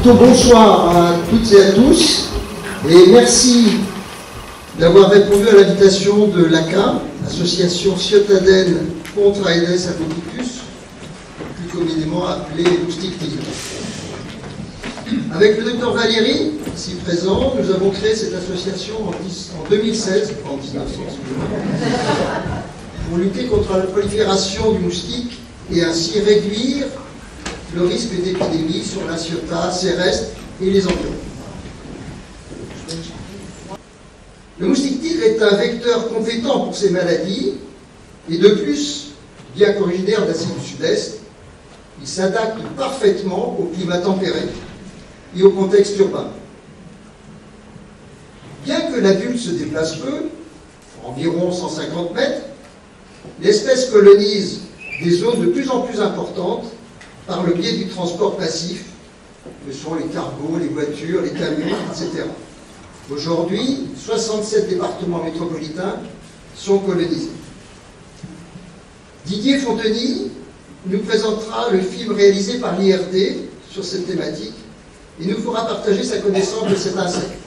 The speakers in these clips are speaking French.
Plutôt bonsoir à toutes et à tous, et merci d'avoir répondu à l'invitation de l'ACA, Association Ciotadène contre Aedes albopicus, plus communément appelée moustique tigre. Avec le docteur Valéry, ici présent, nous avons créé cette association en 2016, pas en 1900, pour lutter contre la prolifération du moustique et ainsi réduire le risque d'épidémie sur la Ciotat, Céreste et les environs. Le moustique tigre est un vecteur compétent pour ces maladies et de plus, bien qu'originaire d'Asie du Sud-Est, il s'adapte parfaitement au climat tempéré et au contexte urbain. Bien que l'adulte se déplace peu, environ 150 mètres, l'espèce colonise des zones de plus en plus importantes par le biais du transport passif, que sont les cargos, les voitures, les camions, etc. Aujourd'hui, 67 départements métropolitains sont colonisés. Didier Fontenille nous présentera le film réalisé par l'IRD sur cette thématique et nous fera partager sa connaissance de cet insecte.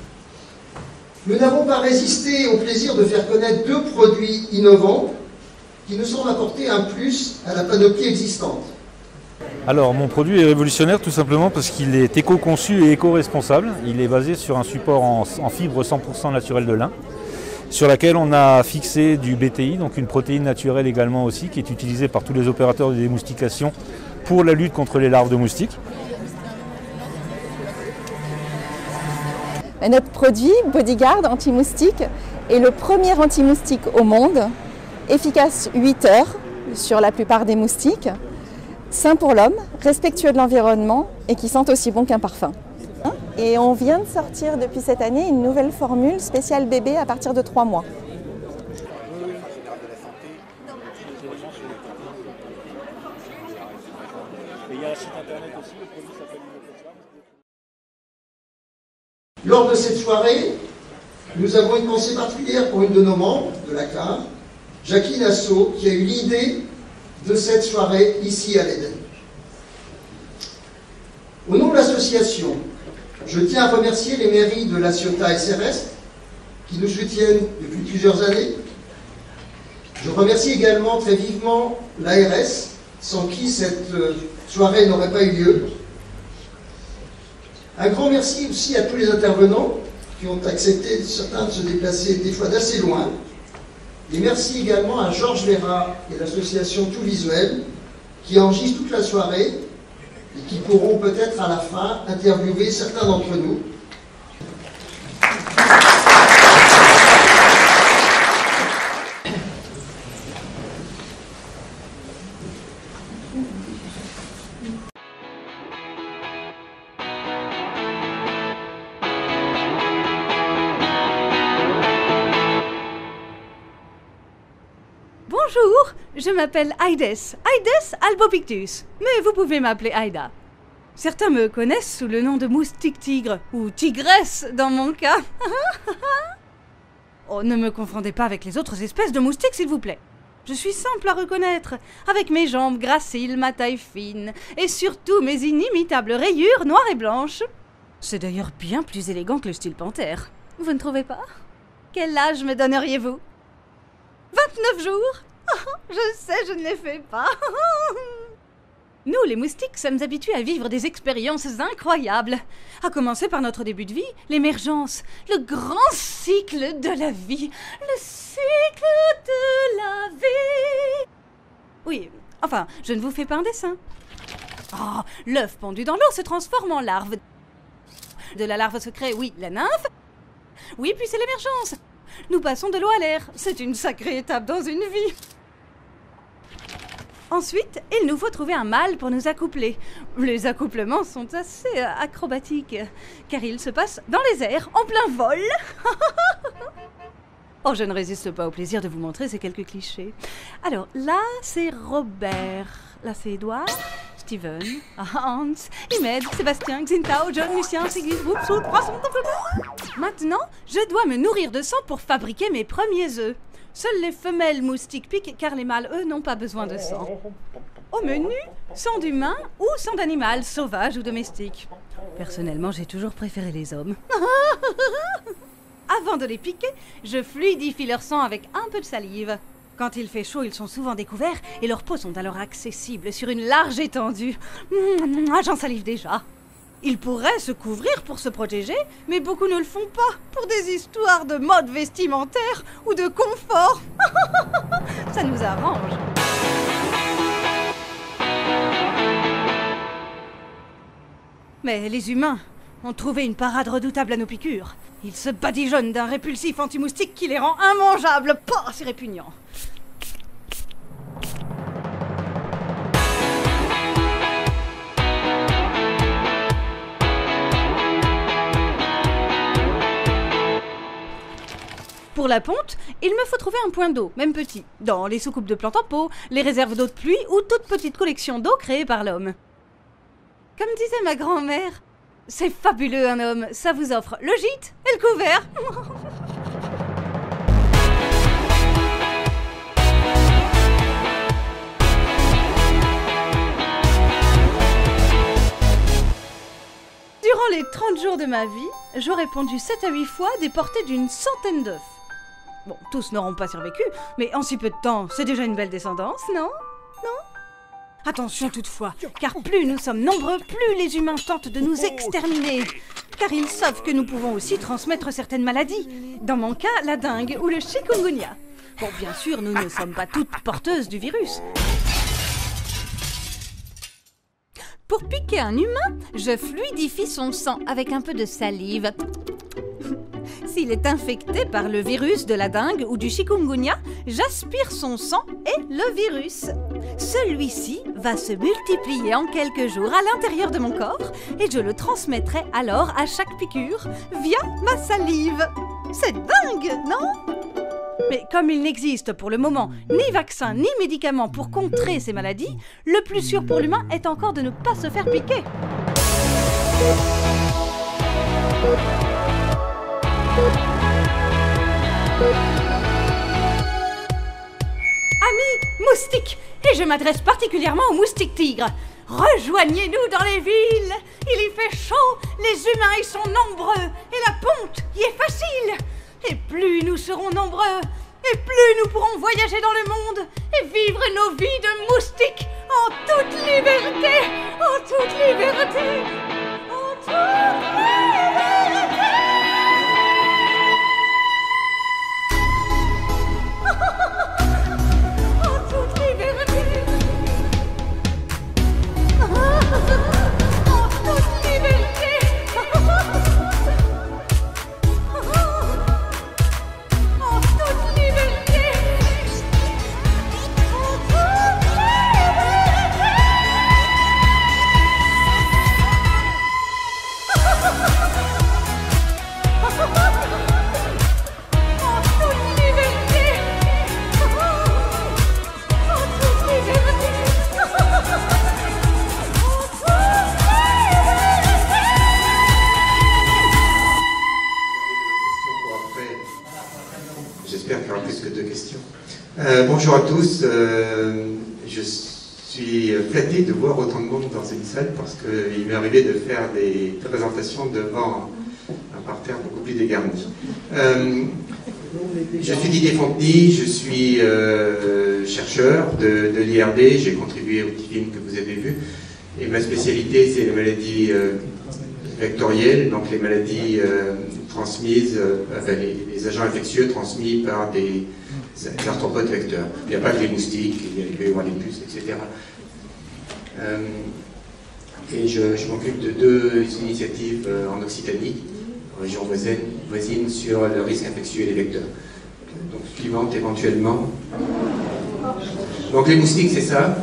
Nous n'avons pas résisté au plaisir de faire connaître deux produits innovants qui nous semblent apporter un plus à la panoplie existante. Alors mon produit est révolutionnaire tout simplement parce qu'il est éco-conçu et éco-responsable. Il est basé sur un support en fibre 100% naturelle de lin, sur laquelle on a fixé du BTI, donc une protéine naturelle également aussi, qui est utilisée par tous les opérateurs de démoustication pour la lutte contre les larves de moustiques. Notre produit, Bodyguard anti-moustique, est le premier anti-moustique au monde, efficace 8 heures sur la plupart des moustiques, sain pour l'homme, respectueux de l'environnement et qui sent aussi bon qu'un parfum. Et on vient de sortir depuis cette année une nouvelle formule spéciale bébé à partir de 3 mois. Lors de cette soirée, nous avons une pensée particulière pour une de nos membres de l'ACA, Jacqueline Nassau, qui a eu l'idée de cette soirée ici à l'Éden. Au nom de l'association, je tiens à remercier les mairies de La Ciotat et Céreste qui nous soutiennent depuis plusieurs années. Je remercie également très vivement l'ARS, sans qui cette soirée n'aurait pas eu lieu. Un grand merci aussi à tous les intervenants qui ont accepté, certains, de se déplacer des fois d'assez loin. Et merci également à Georges Vera et l'association Tout Visuel qui enregistrent toute la soirée et qui pourront peut-être à la fin interviewer certains d'entre nous. Bonjour, je m'appelle Aedes albopictus, mais vous pouvez m'appeler Aïda. Certains me connaissent sous le nom de moustique tigre, ou tigresse dans mon cas. Oh, ne me confondez pas avec les autres espèces de moustiques, s'il vous plaît. Je suis simple à reconnaître, avec mes jambes graciles, ma taille fine, et surtout mes inimitables rayures noires et blanches. C'est d'ailleurs bien plus élégant que le style panthère. Vous ne trouvez pas? Quel âge me donneriez-vous? 29 jours? Je sais, je ne les fais pas. Nous, les moustiques, sommes habitués à vivre des expériences incroyables. À commencer par notre début de vie, l'émergence, le grand cycle de la vie. Le cycle de la vie. Oui, enfin, je ne vous fais pas un dessin. Oh, l'œuf pendu dans l'eau se transforme en larve. De la larve se crée, oui, la nymphe. Oui, puis c'est l'émergence. Nous passons de l'eau à l'air. C'est une sacrée étape dans une vie. Ensuite, il nous faut trouver un mâle pour nous accoupler. Les accouplements sont assez acrobatiques, car ils se passent dans les airs, en plein vol. Oh, je ne résiste pas au plaisir de vous montrer ces quelques clichés. Alors, là, c'est Robert. Là, c'est Edouard, Steven, Hans, Imed, Sébastien, Xintao, John, Lucien, Sigrid, Whoopswood, Poisson. Maintenant, je dois me nourrir de sang pour fabriquer mes premiers œufs. Seules les femelles moustiques piquent car les mâles, eux, n'ont pas besoin de sang. Au menu, sang d'humain ou sang d'animal, sauvage ou domestique. Personnellement, j'ai toujours préféré les hommes. Avant de les piquer, je fluidifie leur sang avec un peu de salive. Quand il fait chaud, ils sont souvent découverts et leurs peaux sont alors accessibles sur une large étendue. J'en salive déjà. Ils pourraient se couvrir pour se protéger, mais beaucoup ne le font pas pour des histoires de mode vestimentaire ou de confort. Ça nous arrange. Mais les humains ont trouvé une parade redoutable à nos piqûres. Ils se badigeonnent d'un répulsif anti-moustique qui les rend immangeables. Pas si répugnant. Pour la ponte, il me faut trouver un point d'eau, même petit, dans les soucoupes de plantes en pot, les réserves d'eau de pluie ou toute petite collection d'eau créée par l'homme. Comme disait ma grand-mère, c'est fabuleux un homme, ça vous offre le gîte et le couvert. Durant les 30 jours de ma vie, j'aurais pondu 7 à 8 fois des portées d'une centaine d'œufs. Bon, tous n'auront pas survécu, mais en si peu de temps, c'est déjà une belle descendance, non? Non? Attention toutefois, car plus nous sommes nombreux, plus les humains tentent de nous exterminer. Car ils savent que nous pouvons aussi transmettre certaines maladies. Dans mon cas, la dengue ou le chikungunya. Bon, bien sûr, nous ne sommes pas toutes porteuses du virus. Pour piquer un humain, je fluidifie son sang avec un peu de salive. S'il est infecté par le virus de la dengue ou du chikungunya, j'aspire son sang et le virus. Celui-ci va se multiplier en quelques jours à l'intérieur de mon corps et je le transmettrai alors à chaque piqûre via ma salive. C'est dingue, non? Mais comme il n'existe pour le moment ni vaccin ni médicament pour contrer ces maladies, le plus sûr pour l'humain est encore de ne pas se faire piquer. Amis moustiques, et je m'adresse particulièrement aux moustiques tigres. Rejoignez-nous dans les villes. Il y fait chaud, les humains y sont nombreux, et la ponte y est facile. Et plus nous serons nombreux, et plus nous pourrons voyager dans le monde et vivre nos vies de moustiques en toute liberté, en toute liberté, en toute liberté. En toute liberté. En toute liberté. J'espère qu'il y aura plus que 2 questions. Bonjour à tous. Je suis flatté de voir autant de monde dans une salle parce qu'il m'est arrivé de faire des présentations devant un parterre beaucoup plus dégarni. Je suis Didier Fontenay, je suis chercheur de l'IRD, j'ai contribué au petit film que vous avez vu, et ma spécialité c'est les maladies vectorielles, donc les maladies transmises, enfin les agents infectieux transmis par des arthropodes vecteurs. Il n'y a pas que les moustiques, il peut y avoir les puces, etc. Et je m'occupe de 2 initiatives en Occitanie, région voisine, sur le risque infectieux et les vecteurs. Donc suivante éventuellement. Donc les moustiques c'est ça,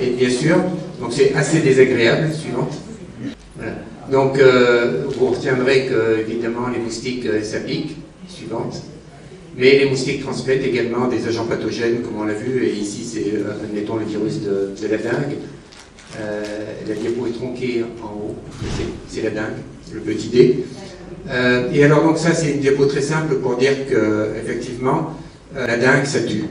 et bien sûr, donc c'est assez désagréable, suivante. Voilà. Donc vous retiendrez que évidemment les moustiques ça pique, suivante. Mais les moustiques transmettent également des agents pathogènes comme on l'a vu, et ici c'est, admettons, le virus de la dengue. La diapo est tronquée en haut, c'est la dengue, le petit d. Et alors donc ça c'est une diapo très simple pour dire que effectivement la dengue ça tue.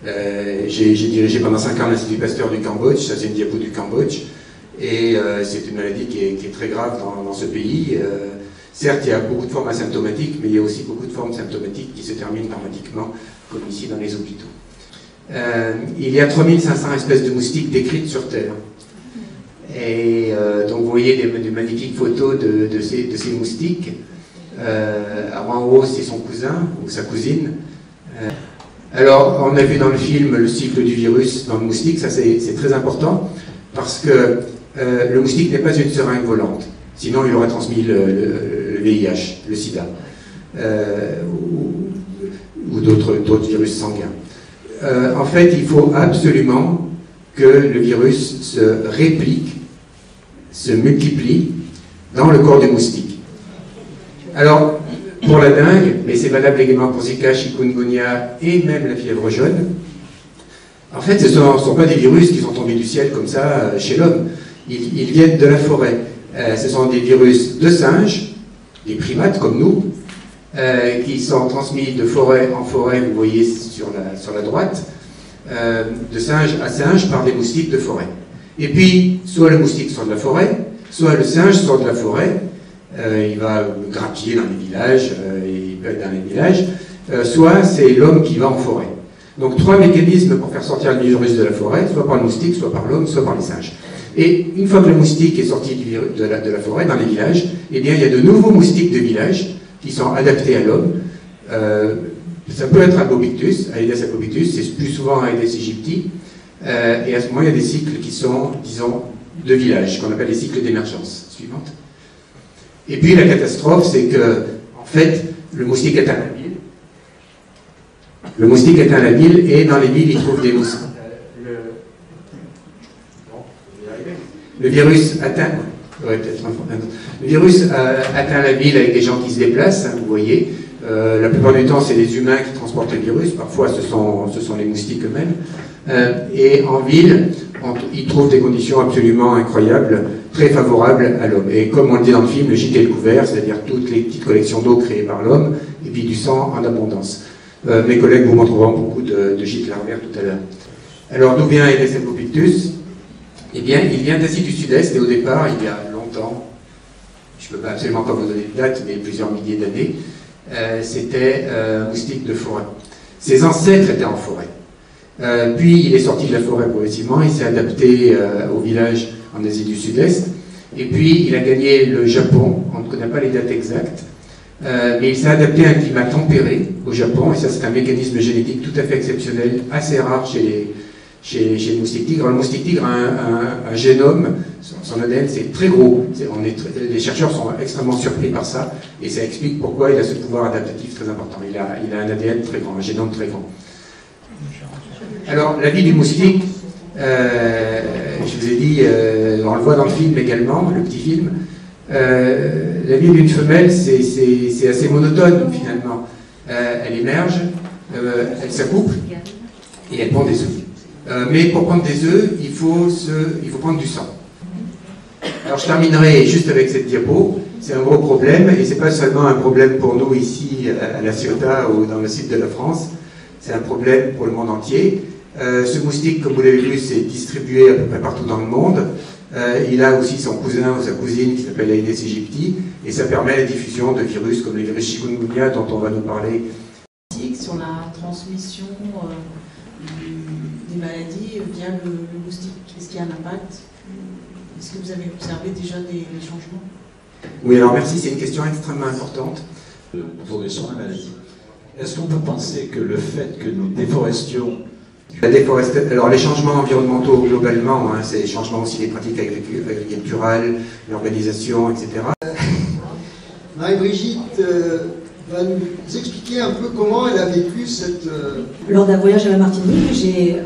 J'ai dirigé pendant 5 ans l'Institut Pasteur du Cambodge, ça c'est une diapo du Cambodge, Et c'est une maladie qui est très grave dans ce pays. Certes, il y a beaucoup de formes asymptomatiques, mais il y a aussi beaucoup de formes symptomatiques qui se terminent dramatiquement, comme ici dans les hôpitaux. Il y a 3500 espèces de moustiques décrites sur Terre. Et donc vous voyez des magnifiques photos de ces moustiques. En haut, c'est son cousin ou sa cousine. Alors, on a vu dans le film le cycle du virus dans le moustique, ça c'est très important, parce que le moustique n'est pas une seringue volante. Sinon, il aurait transmis le VIH, le sida, ou d'autres virus sanguins. En fait, il faut absolument que le virus se réplique, se multiplie dans le corps du moustique. Alors, pour la dengue, mais c'est valable également pour Zika, chikungunya et même la fièvre jaune, en fait, ce ne sont pas des virus qui sont tombés du ciel comme ça chez l'homme. Ils viennent de la forêt. Ce sont des virus de singes, des primates comme nous, qui sont transmis de forêt en forêt, vous voyez sur la droite, de singe à singe par des moustiques de forêt. Et puis, soit le moustique sort de la forêt, soit le singe sort de la forêt, il va grappiller dans les villages, il peut être dans les villages, soit c'est l'homme qui va en forêt. Donc 3 mécanismes pour faire sortir le virus de la forêt, soit par le moustique, soit par l'homme, soit par les singes. Et une fois que le moustique est sorti de la forêt, dans les villages, eh bien il y a de nouveaux moustiques de village qui sont adaptés à l'homme. Ça peut être Albopictus, Aedes albopictus, c'est plus souvent Aedes aegypti. Et à ce moment, il y a des cycles qui sont, disons, de village, qu'on appelle les cycles d'émergence. Suivante. Et puis la catastrophe, c'est que, en fait, le moustique atteint la ville. Le moustique atteint la ville et dans les villes, il trouve des moustiques. Le virus atteint. Le virus atteint la ville avec des gens qui se déplacent, hein, vous voyez. La plupart du temps, c'est les humains qui transportent le virus. Parfois, ce sont les moustiques eux-mêmes. Et en ville, ils trouvent des conditions absolument incroyables, très favorables à l'homme. Et comme on le dit dans le film, le gîte et le couvert, c'est-à-dire toutes les petites collections d'eau créées par l'homme, et puis du sang en abondance. Mes collègues vous montreront beaucoup de gîtes larvaires tout à l'heure. Alors, d'où vient Aedes albopictus? Eh bien, il vient d'Asie du Sud-Est, et au départ, il y a longtemps, je ne peux absolument pas vous donner de date, mais plusieurs milliers d'années, c'était un moustique de forêt. Ses ancêtres étaient en forêt. Puis il est sorti de la forêt progressivement, il s'est adapté au village en Asie du Sud-Est, et puis il a gagné le Japon, on ne connaît pas les dates exactes, mais il s'est adapté à un climat tempéré au Japon, et ça c'est un mécanisme génétique tout à fait exceptionnel, assez rare chez le moustique tigre. Alors, le moustique tigre a un génome, son ADN c'est très gros, les chercheurs sont extrêmement surpris par ça, et ça explique pourquoi il a ce pouvoir adaptatif très important. Il a un ADN très grand, un génome très grand. Alors, la vie du moustique, je vous ai dit, on le voit dans le film également, le petit film, la vie d'une femelle, c'est assez monotone finalement. Elle émerge, elle s'accouple, et elle pond des œufs. Mais pour prendre des œufs, il faut prendre du sang. Alors je terminerai juste avec cette diapo. C'est un gros problème, et ce n'est pas seulement un problème pour nous ici à La Ciotat ou dans le sud de la France, c'est un problème pour le monde entier. Ce moustique, comme vous l'avez vu, s'est distribué à peu près partout dans le monde. Il a aussi son cousin ou sa cousine qui s'appelle Aedes aegypti, et ça permet la diffusion de virus comme le virus chikungunya dont on va nous parler. Sur la transmission des maladies via le moustique, est-ce qu'il y a un impact? Est-ce que vous avez observé déjà des changements? Oui, alors merci, c'est une question extrêmement importante. Pour sur la maladie. Est-ce qu'on peut penser que le fait que nous déforestions... Alors les changements environnementaux globalement, hein, c'est les changements aussi des pratiques agriculturales, l'urbanisation, etc. Marie-Brigitte va nous expliquer un peu comment elle a vécu cette... Lors d'un voyage à la Martinique, j'ai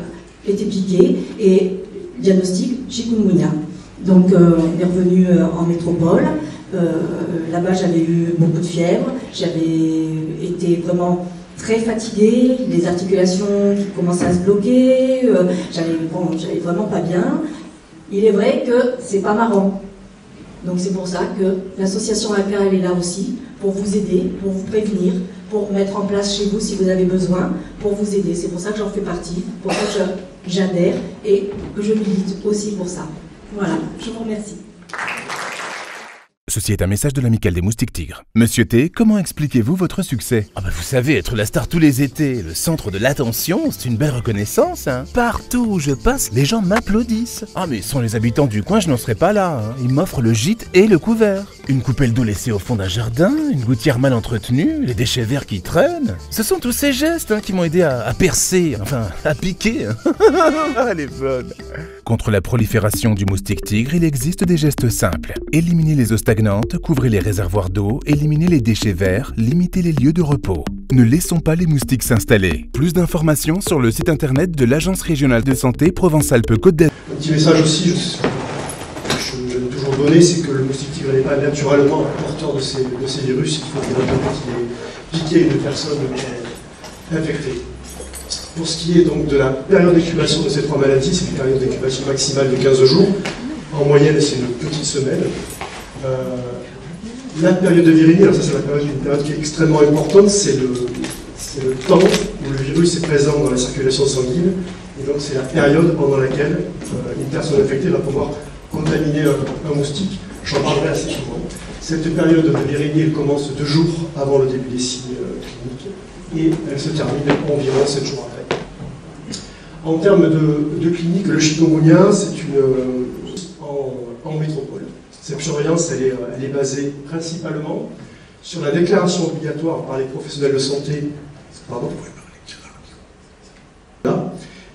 été piquée et diagnostic chikungunya. Donc on est revenu en métropole. Là-bas j'avais eu beaucoup de fièvre, j'avais été vraiment très fatiguée, les articulations qui commençaient à se bloquer, j'allais vraiment pas bien. Il est vrai que c'est pas marrant. Donc c'est pour ça que l'association ACA elle est là aussi, pour vous aider, pour vous prévenir, pour mettre en place chez vous si vous avez besoin, pour vous aider. C'est pour ça que j'en fais partie, pour ça que j'adhère et que je milite aussi pour ça. Voilà, je vous remercie. Ceci est un message de l'Amicale des Moustiques Tigres. Monsieur T, comment expliquez-vous votre succès? Vous savez, être la star tous les étés, le centre de l'attention, c'est une belle reconnaissance, hein. Partout où je passe, les gens m'applaudissent. Mais sans les habitants du coin, je n'en serais pas là, hein. Ils m'offrent le gîte et le couvert. Une coupelle d'eau laissée au fond d'un jardin, une gouttière mal entretenue, les déchets verts qui traînent. Ce sont tous ces gestes qui m'ont aidé à percer, enfin, à piquer. Elle est bonne. Contre la prolifération du moustique tigre, il existe des gestes simples. Éliminez les eaux stagnantes, couvrez les réservoirs d'eau, éliminez les déchets verts, limitez les lieux de repos. Ne laissons pas les moustiques s'installer. Plus d'informations sur le site internet de l'Agence régionale de santé Provence-Alpes-Côte d'Azur. Un petit message aussi, je l'ai toujours donné, c'est que le moustique tigre n'est pas naturellement porteur de ces virus. Il faut qu'il ait piqué une personne infectée. Pour ce qui est donc de la période d'incubation de ces trois maladies, c'est une période d'incubation maximale de 15 jours. En moyenne, c'est une petite semaine. La période de virémie, alors ça c'est une période qui est extrêmement importante, c'est le temps où le virus est présent dans la circulation sanguine. Et donc c'est la période pendant laquelle une personne infectée va pouvoir contaminer un moustique. J'en parlerai assez souvent. Cette période de virémie, elle commence 2 jours avant le début des signes cliniques et elle se termine environ 7 jours après. En termes de clinique, le chikungunya, c'est en métropole. Cette surveillance, elle est basée principalement sur la déclaration obligatoire par les professionnels de santé.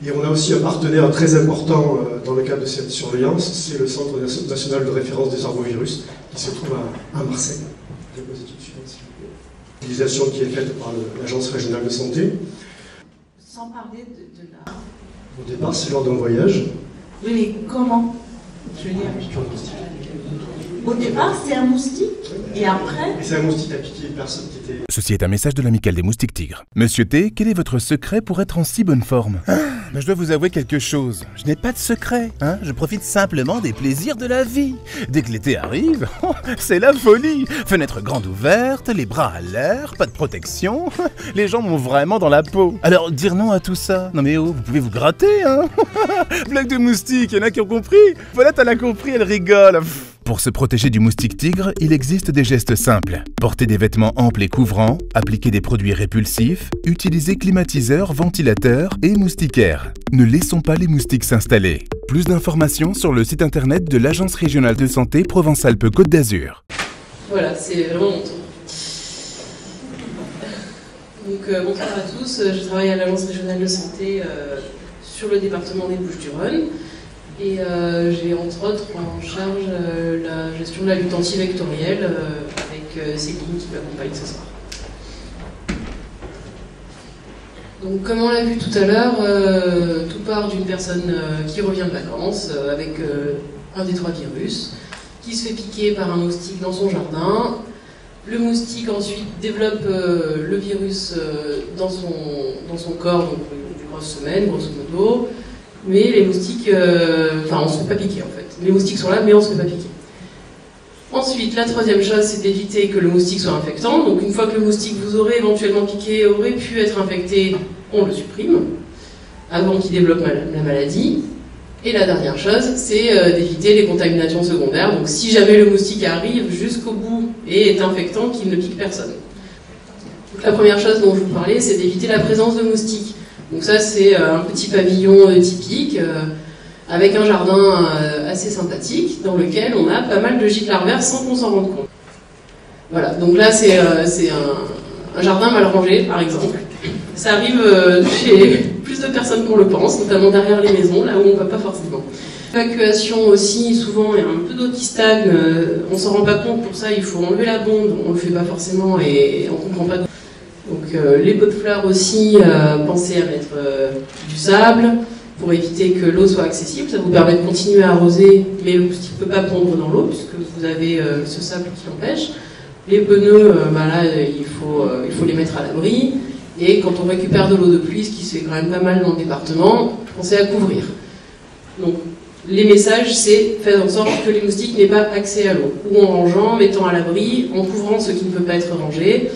Et on a aussi un partenaire très important dans le cadre de cette surveillance, c'est le Centre national de référence des arbovirus, qui se trouve à Marseille. L'utilisation qui est faite par l'Agence régionale de santé. Sans parler de la... Au départ, c'est lors d'un voyage. Oui, mais comment? Je veux dire, au départ, c'est un moustique, et après... Et c'est un moustique à piquer, personne qui était... Ceci est un message de l'Amicale des Moustiques Tigres. Monsieur T, quel est votre secret pour être en si bonne forme? Je dois vous avouer quelque chose. Je n'ai pas de secret, hein. Je profite simplement des plaisirs de la vie. Dès que l'été arrive, c'est la folie. Fenêtre grande ouverte, les bras à l'air, pas de protection. Les gens m'ont vraiment dans la peau. Alors, dire non à tout ça? Non mais oh, vous pouvez vous gratter, hein. Blague de moustique, il y en a qui ont compris. Voilà, elle a compris, elle rigole. Pour se protéger du moustique tigre, il existe des gestes simples. Porter des vêtements amples et couvrants, appliquer des produits répulsifs, utiliser climatiseurs, ventilateurs et moustiquaires. Ne laissons pas les moustiques s'installer. Plus d'informations sur le site internet de l'Agence régionale de santé Provence-Alpes-Côte d'Azur. Voilà, c'est vraiment mon tour. Donc bonsoir à tous, je travaille à l'Agence régionale de santé sur le département des Bouches-du-Rhône. Et j'ai entre autres en charge la gestion de la lutte antivectorielle avec Céline qui m'accompagne ce soir. Donc comme on l'a vu tout à l'heure, tout part d'une personne qui revient de vacances avec un des 3 virus, qui se fait piquer par un moustique dans son jardin. Le moustique ensuite développe le virus dans son corps, donc une grosse semaine, grosso modo. Mais les moustiques, on ne se fait pas piquer en fait. Les moustiques sont là, mais on ne se fait pas piquer. Ensuite, la troisième chose, c'est d'éviter que le moustique soit infectant. Donc une fois que le moustique vous aurait éventuellement piqué, aurait pu être infecté, on le supprime, avant qu'il développe la maladie. Et la dernière chose, c'est d'éviter les contaminations secondaires. Donc si jamais le moustique arrive jusqu'au bout et est infectant, qu'il ne pique personne. Donc la première chose dont je vous parlais, c'est d'éviter la présence de moustiques. Donc ça, c'est un petit pavillon typique, avec un jardin assez sympathique, dans lequel on a pas mal de gîtes larvaires sans qu'on s'en rende compte. Voilà, donc là, c'est un jardin mal rangé, par exemple. Ça arrive chez plus de personnes qu'on le pense, notamment derrière les maisons, là où on ne va pas forcément. L'évacuation aussi, souvent, il y a un peu d'eau qui stagne, on ne s'en rend pas compte, pour ça, il faut enlever la bombe, on ne le fait pas forcément et on ne comprend pas. Donc les pots de fleurs aussi, pensez à mettre du sable pour éviter que l'eau soit accessible. Ça vous permet de continuer à arroser, mais le moustique ne peut pas pondre dans l'eau puisque vous avez ce sable qui l'empêche. Les pneus, là, il faut les mettre à l'abri. Et quand on récupère de l'eau de pluie, ce qui se fait quand même pas mal dans le département, pensez à couvrir. Donc les messages, c'est faire en sorte que les moustiques n'aient pas accès à l'eau. Ou en rangeant, mettant à l'abri, en couvrant ce qui ne peut pas être rangé.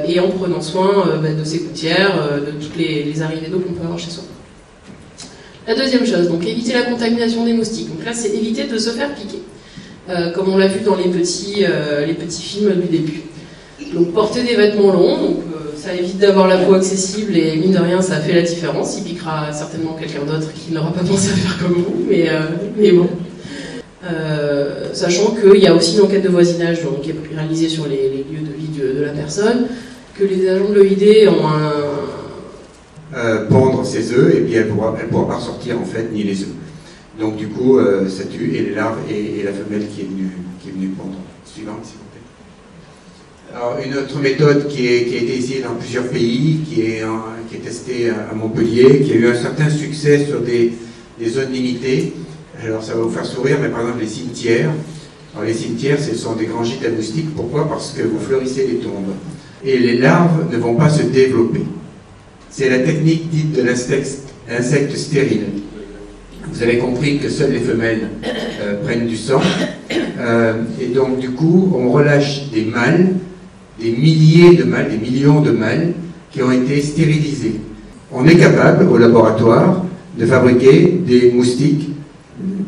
Et en prenant soin de ses gouttières, de toutes les arrivées d'eau qu'on peut avoir chez soi. La deuxième chose, donc éviter la contamination des moustiques. Donc là, c'est éviter de se faire piquer, comme on l'a vu dans les petits films du début. Donc porter des vêtements longs, donc ça évite d'avoir la peau accessible et mine de rien, ça fait la différence. Il piquera certainement quelqu'un d'autre qui n'aura pas pensé à faire comme vous, mais bon. Sachant qu'il y a aussi une enquête de voisinage donc, qui est réalisée sur les lieux de vie de la personne, que les agents de l'OID ont pondre ses œufs et puis elle pourra pas ressortir en fait ni les œufs. Donc du coup ça tue et les larves et la femelle qui est venue pondre. Suivante s'il vous plaît. Alors une autre méthode qui a été essayée dans plusieurs pays, qui est testée à Montpellier, qui a eu un certain succès sur des zones limitées. Alors ça va vous faire sourire, mais par exemple les cimetières. Alors les cimetières, ce sont des grands gîtes à moustiques. Pourquoi? Parce que vous fleurissez les tombes. Et les larves ne vont pas se développer. C'est la technique dite de l'insecte stérile. Vous avez compris que seules les femelles prennent du sang. Et donc du coup, on relâche des mâles, des milliers de mâles, des millions de mâles qui ont été stérilisés. On est capable, au laboratoire, de fabriquer des moustiques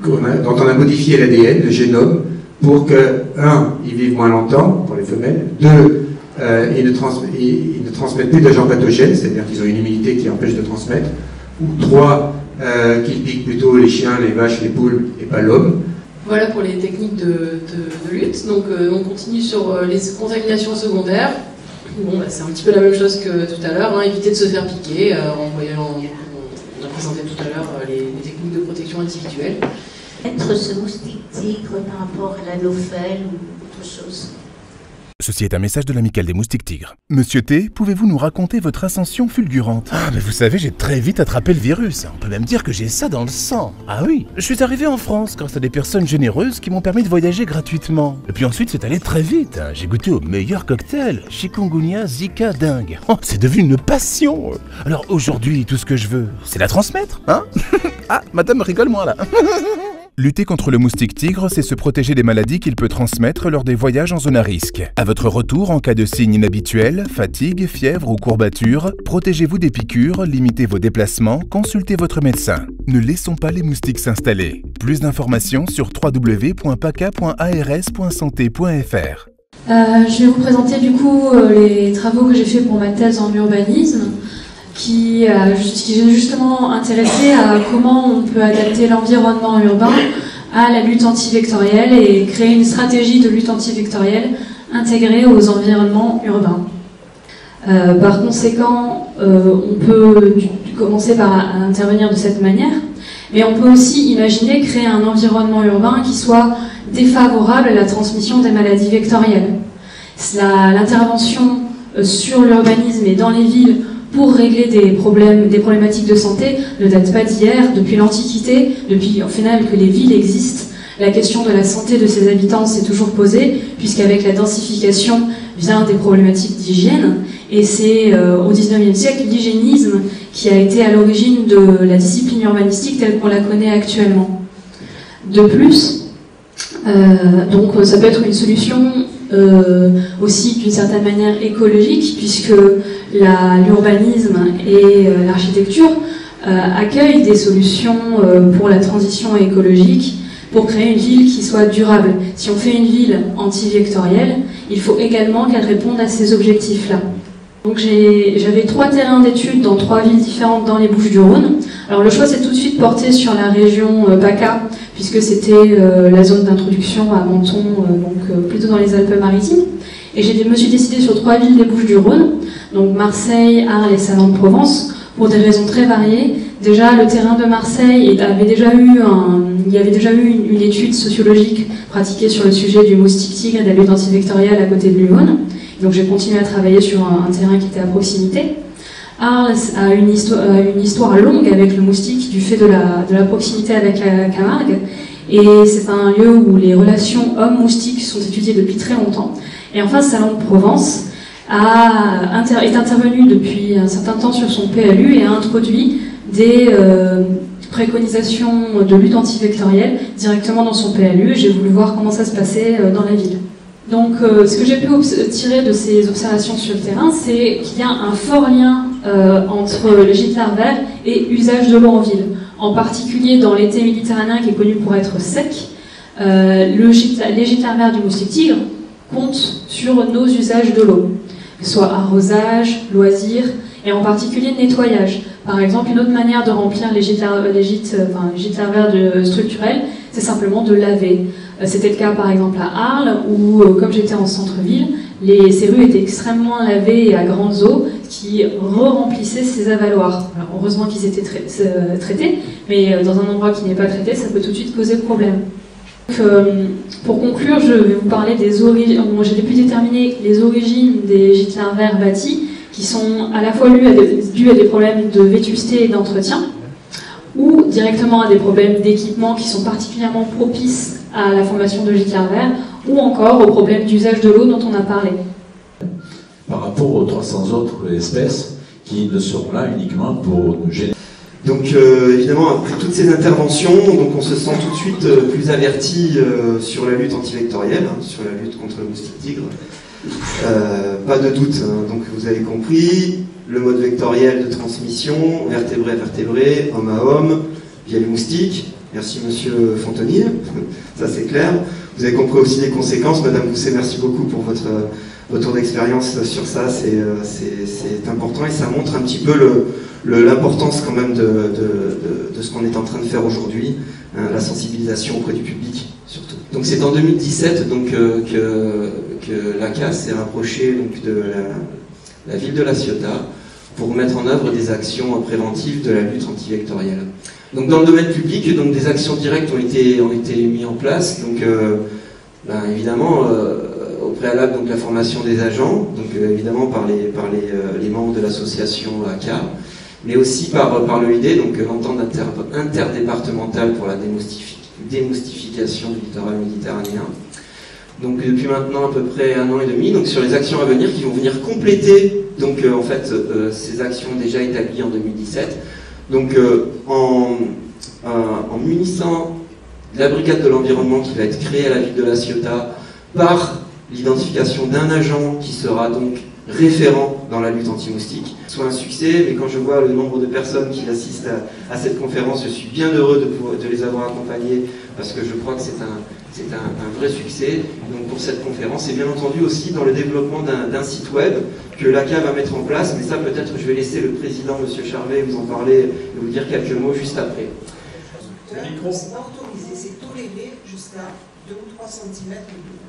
dont on a modifié l'ADN, le génome, pour que, 1, ils vivent moins longtemps, pour les femelles, 2, ils ne transmettent plus d'agents pathogènes, c'est-à-dire qu'ils ont une immunité qui empêche de transmettre, ou 3, qu'ils piquent plutôt les chiens, les vaches, les poules, et pas l'homme. Voilà pour les techniques de lutte. Donc on continue sur les contaminations secondaires. Bon, bah, c'est un petit peu la même chose que tout à l'heure, hein, éviter de se faire piquer, on a présenté tout à l'heure les techniques de protection individuelle. Être ce moustique tigre par rapport à l'anophèle ou autre chose. Ceci est un message de l'amicale des moustiques tigres. Monsieur T, pouvez-vous nous raconter votre ascension fulgurante? Ah, mais vous savez, j'ai très vite attrapé le virus. On peut même dire que j'ai ça dans le sang. Ah oui, je suis arrivé en France grâce à des personnes généreuses qui m'ont permis de voyager gratuitement. Et puis ensuite, c'est allé très vite. J'ai goûté aux meilleurs cocktails. Chikungunya, Zika, dingue. Oh, c'est devenu une passion. Alors aujourd'hui, tout ce que je veux, c'est la transmettre, hein? Ah, madame rigole moins là. Lutter contre le moustique tigre, c'est se protéger des maladies qu'il peut transmettre lors des voyages en zone à risque. À votre retour, en cas de signes inhabituels, fatigue, fièvre ou courbature, protégez-vous des piqûres, limitez vos déplacements, consultez votre médecin. Ne laissons pas les moustiques s'installer. Plus d'informations sur www.paca.ars.santé.fr. Je vais vous présenter du coup les travaux que j'ai fait pour ma thèse en urbanisme, qui est justement intéressé à comment on peut adapter l'environnement urbain à la lutte antivectorielle et créer une stratégie de lutte antivectorielle intégrée aux environnements urbains. Par conséquent, on peut commencer par intervenir de cette manière, mais on peut aussi imaginer créer un environnement urbain qui soit défavorable à la transmission des maladies vectorielles. L'intervention sur l'urbanisme et dans les villes pour régler des problématiques de santé ne date pas d'hier. Depuis l'Antiquité, depuis au final que les villes existent, la question de la santé de ses habitants s'est toujours posée, puisqu'avec la densification vient des problématiques d'hygiène. Et c'est au XIXe siècle l'hygiénisme qui a été à l'origine de la discipline urbanistique telle qu'on la connaît actuellement. De plus, donc ça peut être une solution aussi d'une certaine manière écologique, puisque l'urbanisme et l'architecture accueillent des solutions pour la transition écologique, pour créer une ville qui soit durable. Si on fait une ville antivectorielle, il faut également qu'elle réponde à ces objectifs-là. Donc j'avais 3 terrains d'études dans 3 villes différentes dans les Bouches-du-Rhône. Alors le choix s'est tout de suite porté sur la région PACA, puisque c'était la zone d'introduction à Menton, donc plutôt dans les Alpes-Maritimes. Et je me suis décidée sur 3 villes des Bouches-du-Rhône, donc Marseille, Arles et Salon-de-Provence, pour des raisons très variées. Déjà, le terrain de Marseille, il y avait déjà eu une étude sociologique pratiquée sur le sujet du moustique tigre et de la lutte antivectorielle à côté de Lyon. Donc j'ai continué à travailler sur un terrain qui était à proximité. Arles a une histoire longue avec le moustique du fait de la proximité avec la Camargue. Et c'est un lieu où les relations hommes-moustiques sont étudiées depuis très longtemps. Et enfin, Salon-de-Provence est intervenu depuis un certain temps sur son PLU et a introduit des préconisations de lutte antivectorielle directement dans son PLU. J'ai voulu voir comment ça se passait dans la ville. Donc ce que j'ai pu tirer de ces observations sur le terrain, c'est qu'il y a un fort lien entre le gîte larvaire et usage de l'eau en ville. En particulier dans l'été méditerranéen qui est connu pour être sec, les gîtes larvaires du moustique tigre comptent sur nos usages de l'eau, que ce soit arrosage, loisirs, et en particulier nettoyage. Par exemple, une autre manière de remplir les gîtes larvaires structurels, c'est simplement de laver. C'était le cas par exemple à Arles, où comme j'étais en centre-ville, ces rues étaient extrêmement lavées et à grandes eaux, qui re-remplissaient ces avaloirs. Alors, heureusement qu'ils étaient traités, mais dans un endroit qui n'est pas traité, ça peut tout de suite causer problème. Donc, pour conclure, je vais vous parler des origines. J'ai pu déterminer les origines des gîtes larvaires bâtis, qui sont à la fois dus à des problèmes de vétusté et d'entretien, ou directement à des problèmes d'équipement qui sont particulièrement propices à la formation de gîtes larvaires, ou encore aux problèmes d'usage de l'eau dont on a parlé. Par rapport aux 300 autres espèces qui ne seront là uniquement pour nous gêner. Donc évidemment, après toutes ces interventions, donc on se sent tout de suite plus averti sur la lutte antivectorielle, sur la lutte contre le moustique tigre. Pas de doute, hein. Donc vous avez compris, le mode vectoriel de transmission, vertébré à vertébré, homme à homme, via les moustiques. Merci Monsieur Fontenille, ça c'est clair. Vous avez compris aussi les conséquences. Madame Gousset, merci beaucoup pour votre retour d'expérience sur ça, c'est important et ça montre un petit peu l'importance quand même de ce qu'on est en train de faire aujourd'hui, hein, la sensibilisation auprès du public surtout. Donc c'est en 2017 donc, que l'ACAS s'est rapproché donc, de la ville de La Ciotat pour mettre en œuvre des actions préventives de la lutte antivectorielle. Donc dans le domaine public, donc, des actions directes ont été mises en place, donc évidemment au préalable donc la formation des agents, donc évidemment par les membres de l'association ACA, mais aussi par l'EID, donc l'entente interdépartementale pour la démoustification du littoral méditerranéen. Donc depuis maintenant à peu près 1 an et demi, donc sur les actions à venir qui vont venir compléter donc en fait ces actions déjà établies en 2017. Donc en munissant la brigade de l'environnement qui va être créée à la ville de La Ciotat par l'identification d'un agent qui sera donc référent dans la lutte anti-moustique, soit un succès, mais quand je vois le nombre de personnes qui assistent à cette conférence, je suis bien heureux de les avoir accompagnés parce que je crois que c'est un vrai succès donc pour cette conférence et bien entendu aussi dans le développement d'un site web que l'ACA va mettre en place, mais ça peut-être je vais laisser le président M. Charvet vous en parler et vous dire quelques mots juste après. C'est pas autorisé, c'est toléré jusqu'à 2 ou 3 cm de boue.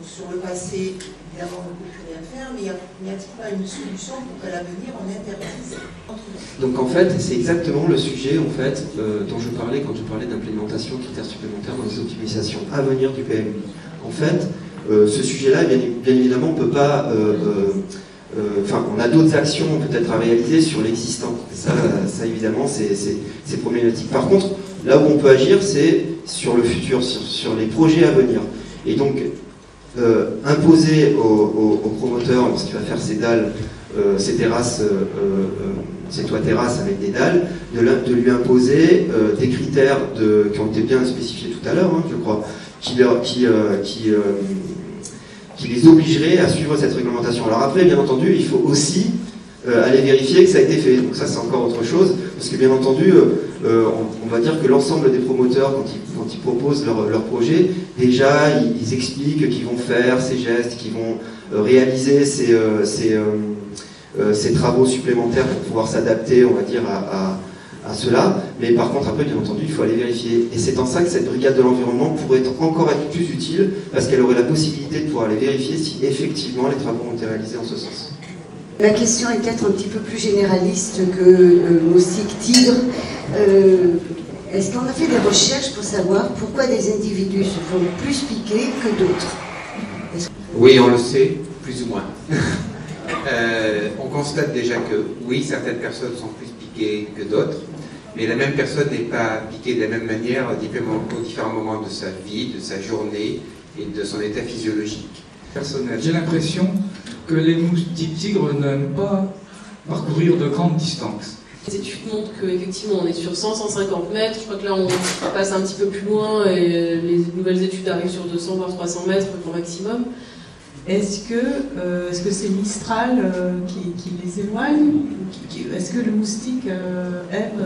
Sur le passé, évidemment, on ne peut plus rien faire, mais n'y a-t-il pas une solution pour qu'à l'avenir on interdise? Donc en fait, c'est exactement le sujet en fait, dont je parlais quand je parlais d'implémentation de critères supplémentaires dans les optimisations à venir du PMU. En fait, ce sujet-là, bien évidemment, on ne peut pas... on a d'autres actions peut-être à réaliser sur l'existant. Ça évidemment, c'est problématique. Par contre, là où on peut agir, c'est sur le futur, sur les projets à venir. Et donc, imposer au promoteur, lorsqu'il va faire ses dalles, ses terrasses, ses toits terrasses avec des dalles, de lui imposer des critères qui ont été bien spécifiés tout à l'heure, hein, je crois, qui les obligeraient à suivre cette réglementation. Alors après, bien entendu, il faut aussi aller vérifier que ça a été fait. Donc ça, c'est encore autre chose, parce que bien entendu, on va dire que l'ensemble des promoteurs, quand ils proposent leur projet, déjà, ils expliquent qu'ils vont faire ces gestes, qu'ils vont réaliser ces travaux supplémentaires pour pouvoir s'adapter, on va dire, à cela. Mais par contre, après, bien entendu, il faut aller vérifier. Et c'est en ça que cette brigade de l'environnement pourrait encore être plus utile, parce qu'elle aurait la possibilité de pouvoir aller vérifier si effectivement les travaux ont été réalisés en ce sens. La question est peut-être un petit peu plus généraliste que le moustique tigre. Est-ce qu'on a fait des recherches pour savoir pourquoi des individus se font plus piquer que d'autres? Oui, on le sait, plus ou moins. On constate déjà que, oui, certaines personnes sont plus piquées que d'autres, mais la même personne n'est pas piquée de la même manière aux différents moments de sa vie, de sa journée et de son état physiologique. Personnel. J'ai l'impression que les moustiques tigres n'aiment pas parcourir de grandes distances. Les études montrent qu'effectivement on est sur 100-150 mètres, je crois que là on passe un petit peu plus loin et les nouvelles études arrivent sur 200 voire 300 mètres pour maximum. Est-ce que c'est Mistral qui les éloigne? Est-ce que le moustique aime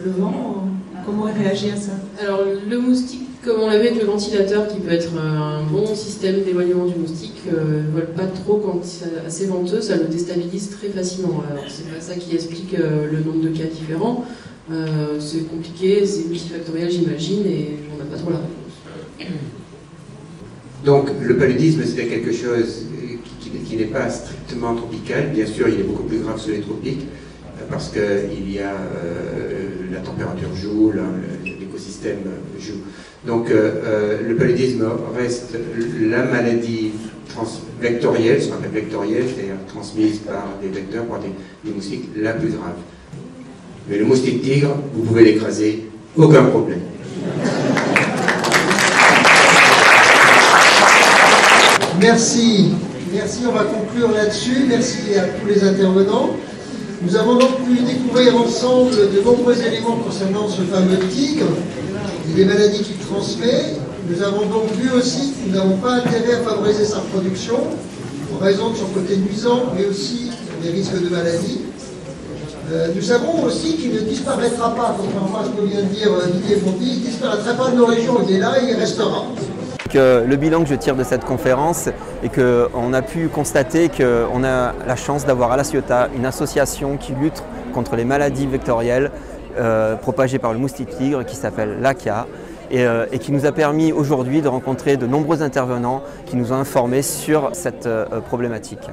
le vent? Comment il réagit à ça? Alors le moustique, comme on l'avait avec le ventilateur, qui peut être un bon système d'éloignement du moustique, ne vole pas trop quand c'est assez venteux, ça le déstabilise très facilement. Alors c'est pas ça qui explique le nombre de cas différents. C'est compliqué, c'est multifactoriel j'imagine, et on n'a pas trop la réponse. Donc le paludisme, c'est quelque chose qui n'est pas strictement tropical. Bien sûr, il est beaucoup plus grave sur les tropiques, parce qu'il y a la température joue, l'écosystème joue. Donc le paludisme reste la maladie vectorielle, ce qu'on appelle vectorielle, c'est-à-dire transmise par des vecteurs, par des moustiques, la plus grave. Mais le moustique tigre, vous pouvez l'écraser, aucun problème. Merci. Merci, on va conclure là-dessus. Merci à tous les intervenants. Nous avons donc pu découvrir ensemble de nombreux éléments concernant ce fameux tigre et les maladies qu'il transmet. Nous avons donc vu aussi que nous n'avons pas intérêt à favoriser sa reproduction en raison de son côté nuisant, mais aussi des risques de maladie. Nous savons aussi qu'il ne disparaîtra pas, contrairement à ce que vient de dire Didier Fondy, il ne disparaîtra pas de nos régions, il est là et il restera. Le bilan que je tire de cette conférence est qu'on a pu constater qu'on a la chance d'avoir à La Ciotat une association qui lutte contre les maladies vectorielles propagées par le moustique tigre qui s'appelle l'ACIA et qui nous a permis aujourd'hui de rencontrer de nombreux intervenants qui nous ont informés sur cette problématique.